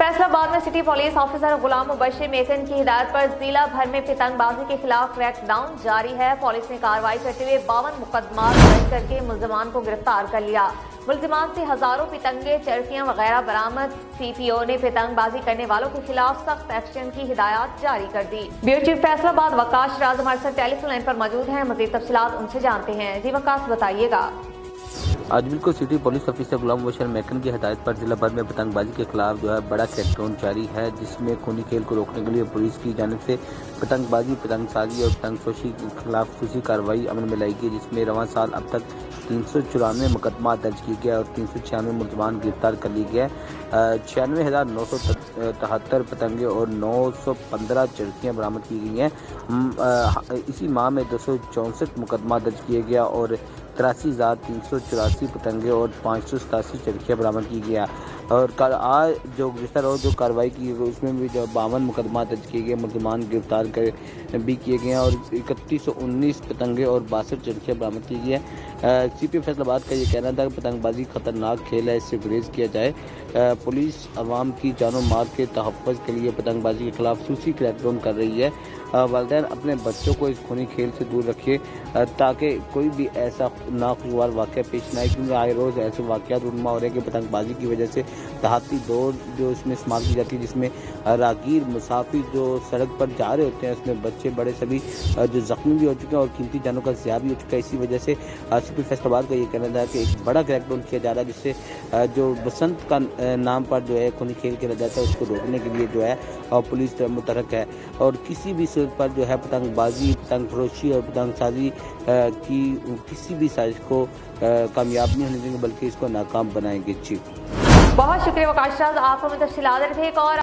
फैसलाबाद में city police officer गुलाम मुबशिर मेकन की हिदायत पर जिला भर में पतंगबाजी के खिलाफ क्रैकडाउन जारी है। पुलिस ने कार्रवाई करते हुए 52 मुकदमा दर्ज करके मुलजमान को गिरफ्तार कर लिया। मुलजमान से हजारों पतंगे, चरखियां वगैरह बरामद। सीपीओ ने पतंगबाजी करने वालों के खिलाफ सख्त एक्शन की हिदायत जारी कर दी। ब्यूरो चीफ फैसलाबाद वकास राज हमारे साथ टेलीफोन लाइन पर मौजूद हैं। मजीद तफसीलात उनसे जानते हैं। जी वकास, बताइएगा। आज बिल्कुल सिटी पुलिस ऑफिसर गुलाम मुबशिर मेकन की हिदायत पर जिला भर में पतंगबाजी के खिलाफ बड़ा क्रैकडाउन जारी है, जिसमें खूनी खेल को रोकने के लिए पुलिस की जानिब से पतंगबाजी, पतंगसाजी और पतंगफरोशी के खिलाफ खुशी कार्रवाई अमल में लाई गई, जिसमें रवां साल अब तक 394 मुकदमा दर्ज किए गए और 396 मुलजमान गिरफ्तार कर लिए गए। 96,973 पतंगे और 915 चरखियाँ बरामद की गई हैं। इसी माह में 264 मुकदमा दर्ज किए गया और 83,384 पतंगे और 587 चरखियाँ बरामद की गया। और आज जो गुज़िश्ता रोज़ जो कार्रवाई की गई उसमें भी जो 52 मुकदमा दर्ज किए गए, मुलजमान गिरफ्तार भी किए गए हैं और 3119 पतंगे और 62 चरखियाँ बरामद की गई है। सीपी फैसलाबाद का ये कहना था कि पतंगबाजी खतरनाक खेल है, इससे गुरेज किया जाए। पुलिस अवाम की जानो माल के तहफ़्फ़ुज़ के लिए पतंगबाजी के खिलाफ सूसी क्रैकडाउन कर रही है। वालिदैन अपने बच्चों को इस खूनी खेल से दूर रखिए ताकि कोई भी ऐसा नाखुशगवार वाक़या पेश न आए, क्योंकि आए रोज़ ऐसे वाक़यात रुनमा हो रहे हैं कि पतंगबाजी की वजह से दहाती दौड़ जो इसमें इस्तेमाल की जाती है, जिसमें राहगीर मुसाफिर जो सड़क पर जा रहे होते हैं उसमें बच्चे बड़े सभी जो ज़ख्मी भी हो चुके हैं और कीमती जानों का ज़िया भी हो चुका है। इसी वजह से सिटी फैसलाबाद का ये कहना था कि एक बड़ा क्रैकडाउन किया जा रहा है, जिससे जो बसंत का नाम पर खूनी खेल खेला जाता है उसको रोकने के लिए और पुलिस मुतहरक है और किसी भी सूरत पर पतंगबाजी, पतंग फरोशी और पतंगसाजी की किसी भी साजिश को कामयाब नहीं होने देंगे, बल्कि इसको नाकाम बनाएंगे। जी बहुत शुक्रिया वकास राज, आप हमें तफसीलात दे रहे थे। एक और